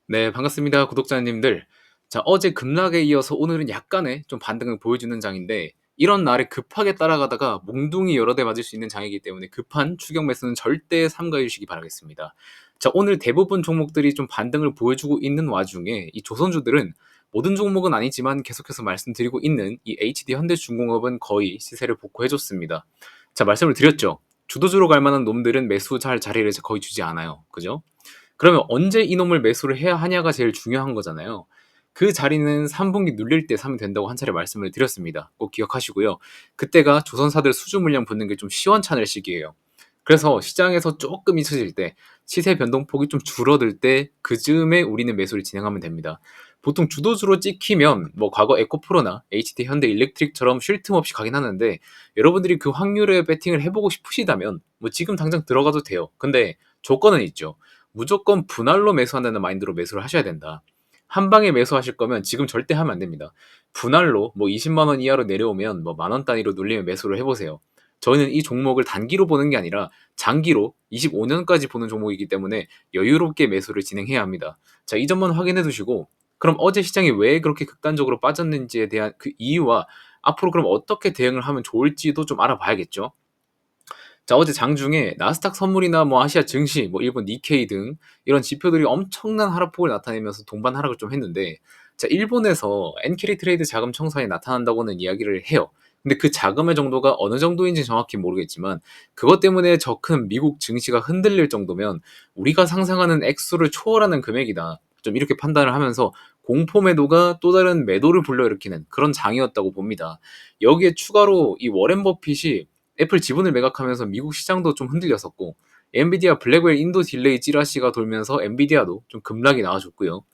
네, 반갑습니다. 구독자님들. 자, 어제 급락에 이어서 오늘은 약간의 좀 반등을 보여주는 장인데, 이런 날에 급하게 따라가다가 몽둥이 여러 대 맞을 수 있는 장이기 때문에 급한 추격 매수는 절대 삼가해 주시기 바라겠습니다. 자, 오늘 대부분 종목들이 좀 반등을 보여주고 있는 와중에 이 조선주들은 모든 종목은 아니지만 계속해서 말씀드리고 있는 이 HD 현대중공업은 거의 시세를 복구해줬습니다. 자, 말씀을 드렸죠. 주도주로 갈 만한 놈들은 매수 잘 자리를 거의 주지 않아요. 그죠? 그러면 언제 이놈을 매수를 해야 하냐가 제일 중요한 거잖아요. 그 자리는 3분기 눌릴 때 사면 된다고 한 차례 말씀을 드렸습니다. 꼭 기억하시고요. 그때가 조선사들 수주 물량 붙는 게 좀 시원찮을 시기예요. 그래서 시장에서 조금 잊혀질 때, 시세 변동폭이 좀 줄어들 때 그즈음에 우리는 매수를 진행하면 됩니다. 보통 주도주로 찍히면 뭐 과거 에코프로나 HD 현대 일렉트릭처럼 쉴 틈 없이 가긴 하는데, 여러분들이 그 확률에 배팅을 해보고 싶으시다면 뭐 지금 당장 들어가도 돼요. 근데 조건은 있죠. 무조건 분할로 매수한다는 마인드로 매수를 하셔야 된다. 한 방에 매수하실 거면 지금 절대 하면 안 됩니다. 분할로 뭐 20만 원 이하로 내려오면 뭐 만원 단위로 눌리면 매수를 해보세요. 저희는 이 종목을 단기로 보는 게 아니라 장기로 25년까지 보는 종목이기 때문에 여유롭게 매수를 진행해야 합니다. 자, 이 점만 확인해 두시고, 그럼 어제 시장이 왜 그렇게 극단적으로 빠졌는지에 대한 그 이유와 앞으로 그럼 어떻게 대응을 하면 좋을지도 좀 알아봐야겠죠. 자, 어제 장중에 나스닥 선물이나 뭐 아시아 증시, 뭐 일본 니케이 등 이런 지표들이 엄청난 하락폭을 나타내면서 동반 하락을 좀 했는데, 자, 일본에서 엔캐리 트레이드 자금 청산이 나타난다고는 이야기를 해요. 근데 그 자금의 정도가 어느 정도인지 정확히 모르겠지만, 그것 때문에 저 큰 미국 증시가 흔들릴 정도면 우리가 상상하는 액수를 초월하는 금액이다. 좀 이렇게 판단을 하면서 공포 매도가 또 다른 매도를 불러일으키는 그런 장이었다고 봅니다. 여기에 추가로 이 워렌 버핏이 애플 지분을 매각하면서 미국 시장도 좀 흔들렸었고, 엔비디아 블랙웰 인도 딜레이 찌라시가 돌면서 엔비디아도 좀 급락이 나와줬고요.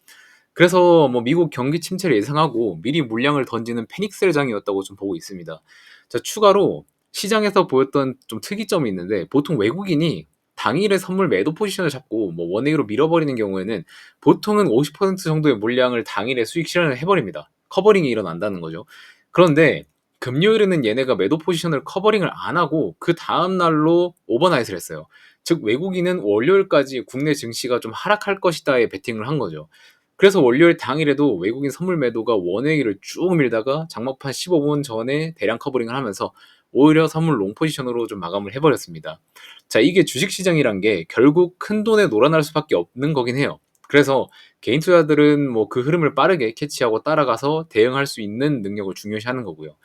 그래서 뭐 미국 경기 침체를 예상하고 미리 물량을 던지는 패닉셀 장이었다고 좀 보고 있습니다. 자, 추가로 시장에서 보였던 좀 특이점이 있는데, 보통 외국인이 당일에 선물 매도 포지션을 잡고 뭐 원웨이로 밀어버리는 경우에는 보통은 50% 정도의 물량을 당일에 수익 실현을 해버립니다. 커버링이 일어난다는 거죠. 그런데 금요일에는 얘네가 매도 포지션을 커버링을 안 하고 그 다음 날로 오버나잇을 했어요. 즉 외국인은 월요일까지 국내 증시가 좀 하락할 것이다에 베팅을 한 거죠. 그래서 월요일 당일에도 외국인 선물 매도가 원웨이를 쭉 밀다가 장막판 15분 전에 대량 커버링을 하면서 오히려 선물 롱 포지션으로 좀 마감을 해버렸습니다. 자, 이게 주식시장이란 게 결국 큰 돈에 놀아날 수밖에 없는 거긴 해요. 그래서 개인 투자들은 뭐 그 흐름을 빠르게 캐치하고 따라가서 대응할 수 있는 능력을 중요시하는 거고요.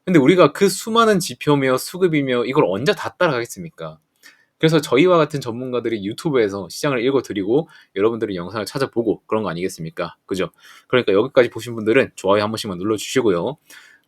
근데 우리가 그 수많은 지표며 수급이며 이걸 언제 다 따라가겠습니까? 그래서 저희와 같은 전문가들이 유튜브에서 시장을 읽어드리고 여러분들은 영상을 찾아보고 그런 거 아니겠습니까? 그죠? 그러니까 여기까지 보신 분들은 좋아요 한 번씩만 눌러주시고요.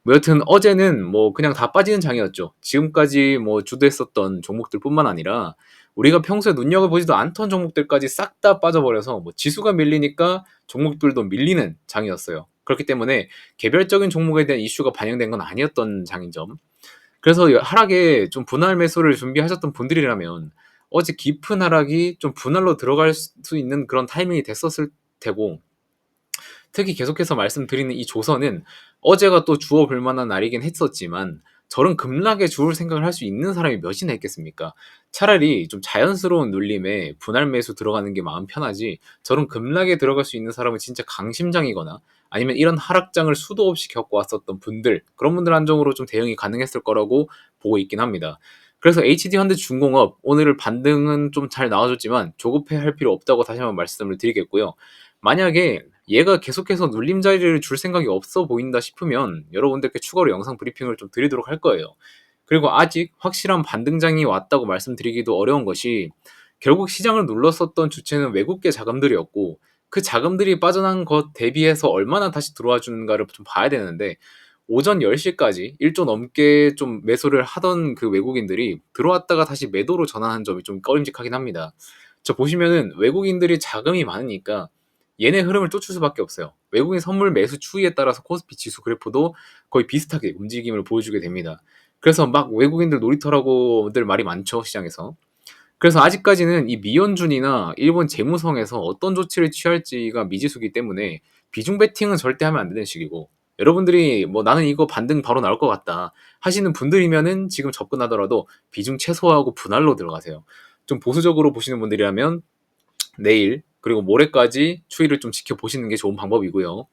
뭐 여튼 어제는 뭐 그냥 다 빠지는 장이었죠. 지금까지 뭐 주도했었던 종목들뿐만 아니라 우리가 평소에 눈여겨보지도 않던 종목들까지 싹 다 빠져버려서 뭐 지수가 밀리니까 종목들도 밀리는 장이었어요. 그렇기 때문에 개별적인 종목에 대한 이슈가 반영된 건 아니었던 장인 점. 그래서 하락에 좀 분할 매수를 준비하셨던 분들이라면 어제 깊은 하락이 좀 분할로 들어갈 수 있는 그런 타이밍이 됐었을 테고, 특히 계속해서 말씀드리는 이 조선은 어제가 또 주워 볼 만한 날이긴 했었지만 저런 급락에 주울 생각을 할 수 있는 사람이 몇이나 있겠습니까? 차라리 좀 자연스러운 눌림에 분할 매수 들어가는 게 마음 편하지, 저런 급락에 들어갈 수 있는 사람은 진짜 강심장이거나 아니면 이런 하락장을 수도 없이 겪어왔었던 분들, 그런 분들 한정으로 좀 대응이 가능했을 거라고 보고 있긴 합니다. 그래서 HD 현대중공업 오늘 반등은 좀 잘 나와줬지만 조급해할 필요 없다고 다시 한번 말씀을 드리겠고요. 만약에 얘가 계속해서 눌림 자리를 줄 생각이 없어 보인다 싶으면 여러분들께 추가로 영상 브리핑을 좀 드리도록 할 거예요. 그리고 아직 확실한 반등장이 왔다고 말씀드리기도 어려운 것이, 결국 시장을 눌렀었던 주체는 외국계 자금들이었고 그 자금들이 빠져난 것 대비해서 얼마나 다시 들어와 주는가를 좀 봐야 되는데, 오전 10시까지 1조 넘게 좀 매수를 하던 그 외국인들이 들어왔다가 다시 매도로 전환한 점이 좀 꺼림직하긴 합니다. 저 보시면은 외국인들이 자금이 많으니까 얘네 흐름을 쫓을 수밖에 없어요. 외국인 선물 매수 추이에 따라서 코스피 지수 그래프도 거의 비슷하게 움직임을 보여주게 됩니다. 그래서 막 외국인들 놀이터라고들 말이 많죠, 시장에서. 그래서 아직까지는 이 미연준이나 일본 재무성에서 어떤 조치를 취할지가 미지수기 때문에 비중 베팅은 절대 하면 안 되는 시기고, 여러분들이 뭐 나는 이거 반등 바로 나올 것 같다 하시는 분들이면은 지금 접근하더라도 비중 최소화하고 분할로 들어가세요. 좀 보수적으로 보시는 분들이라면 내일 그리고 모레까지 추이를 좀 지켜보시는 게 좋은 방법이고요.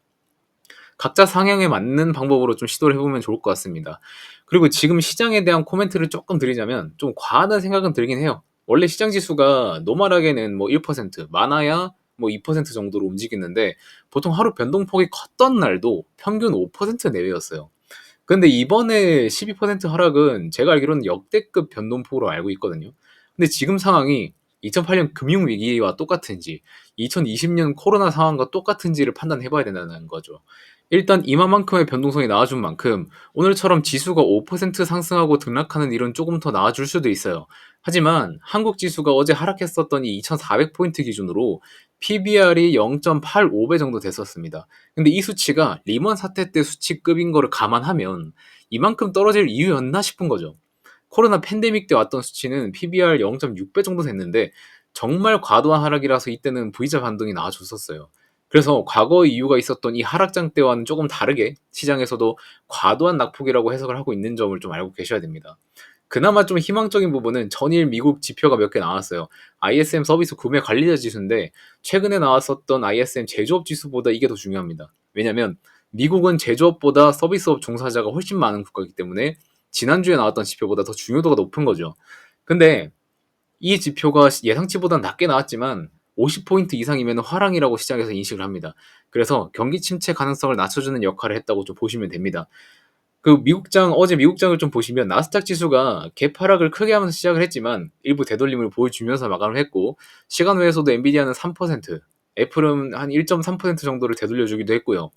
각자 상향에 맞는 방법으로 좀 시도를 해보면 좋을 것 같습니다. 그리고 지금 시장에 대한 코멘트를 조금 드리자면 좀 과하다는 생각은 들긴 해요. 원래 시장 지수가 노멀하게는 뭐 1%, 많아야 뭐 2% 정도로 움직이는데 보통 하루 변동폭이 컸던 날도 평균 5% 내외였어요. 근데 이번에 12% 하락은 제가 알기로는 역대급 변동폭으로 알고 있거든요. 근데 지금 상황이 2008년 금융위기와 똑같은지 2020년 코로나 상황과 똑같은지를 판단해 봐야 된다는 거죠. 일단 이만큼의 변동성이 나와준 만큼 오늘처럼 지수가 5% 상승하고 등락하는 일은 조금 더 나와줄 수도 있어요. 하지만 한국 지수가 어제 하락했었던 이 2400포인트 기준으로 PBR이 0.85배 정도 됐었습니다. 근데 이 수치가 리먼 사태 때 수치급인 거를 감안하면 이만큼 떨어질 이유였나 싶은 거죠. 코로나 팬데믹 때 왔던 수치는 PBR 0.6배 정도 됐는데 정말 과도한 하락이라서 이때는 V자 반등이 나와줬었어요. 그래서 과거 이유가 있었던 이 하락장 때와는 조금 다르게 시장에서도 과도한 낙폭이라고 해석을 하고 있는 점을 좀 알고 계셔야 됩니다. 그나마 좀 희망적인 부분은 전일 미국 지표가 몇 개 나왔어요. ISM 서비스 구매 관리자 지수인데 최근에 나왔었던 ISM 제조업 지수보다 이게 더 중요합니다. 왜냐면 미국은 제조업보다 서비스업 종사자가 훨씬 많은 국가이기 때문에 지난주에 나왔던 지표보다 더 중요도가 높은 거죠. 근데 이 지표가 예상치보다 낮게 나왔지만 50포인트 이상이면 화랑이라고 시장에서 인식을 합니다. 그래서 경기 침체 가능성을 낮춰주는 역할을 했다고 좀 보시면 됩니다. 그 미국장 어제 미국장을 좀 보시면 나스닥 지수가 개파락을 크게 하면서 시작을 했지만 일부 되돌림을 보여주면서 마감을 했고 시간 외에서도 엔비디아는 3%, 애플은 한 1.3% 정도를 되돌려주기도 했고요.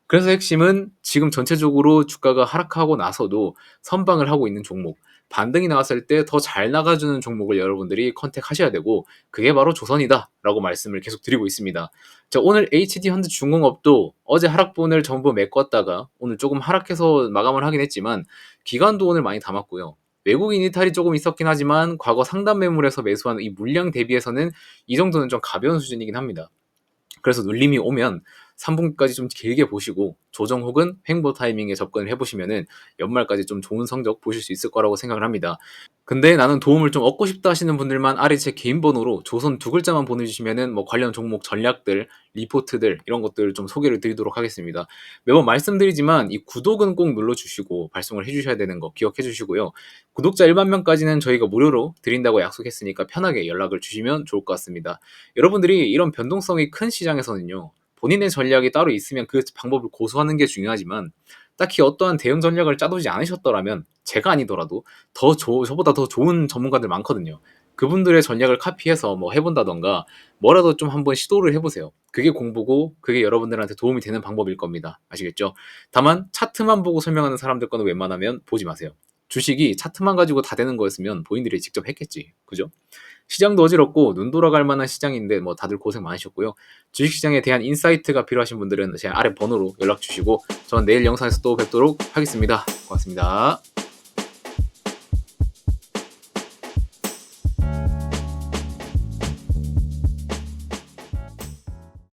그래서 핵심은 지금 전체적으로 주가가 하락하고 나서도 선방을 하고 있는 종목, 반등이 나왔을 때 더 잘 나가주는 종목을 여러분들이 컨택하셔야 되고 그게 바로 조선이다라고 말씀을 계속 드리고 있습니다. 자, 오늘 HD현대 중공업도 어제 하락분을 전부 메꿨다가 오늘 조금 하락해서 마감을 하긴 했지만 기간도 오늘 많이 담았고요. 외국인 이탈이 조금 있었긴 하지만 과거 상단 매물에서 매수한 이 물량 대비해서는 이 정도는 좀 가벼운 수준이긴 합니다. 그래서 눌림이 오면 3분기까지 좀 길게 보시고 조정 혹은 횡보 타이밍에 접근을 해보시면은 연말까지 좀 좋은 성적 보실 수 있을 거라고 생각을 합니다. 근데 나는 도움을 좀 얻고 싶다 하시는 분들만 아래 제 개인 번호로 조선 두 글자만 보내주시면은 뭐 관련 종목 전략들, 리포트들 이런 것들을 좀 소개를 드리도록 하겠습니다. 매번 말씀드리지만 이 구독은 꼭 눌러주시고 발송을 해주셔야 되는 거 기억해 주시고요. 구독자 1만 명까지는 저희가 무료로 드린다고 약속했으니까 편하게 연락을 주시면 좋을 것 같습니다. 여러분들이 이런 변동성이 큰 시장에서는요. 본인의 전략이 따로 있으면 그 방법을 고수하는 게 중요하지만 딱히 어떠한 대응 전략을 짜두지 않으셨더라면 제가 아니더라도 저보다 더 좋은 전문가들 많거든요. 그분들의 전략을 카피해서 뭐 해본다던가 뭐라도 좀 한번 시도를 해보세요. 그게 공부고 그게 여러분들한테 도움이 되는 방법일 겁니다. 아시겠죠? 다만 차트만 보고 설명하는 사람들 거는 웬만하면 보지 마세요. 주식이 차트만 가지고 다 되는 거였으면 본인들이 직접 했겠지. 그죠? 시장도 어지럽고 눈 돌아갈 만한 시장인데 뭐 다들 고생 많으셨고요. 주식시장에 대한 인사이트가 필요하신 분들은 제 아래 번호로 연락 주시고 저는 내일 영상에서 또 뵙도록 하겠습니다. 고맙습니다.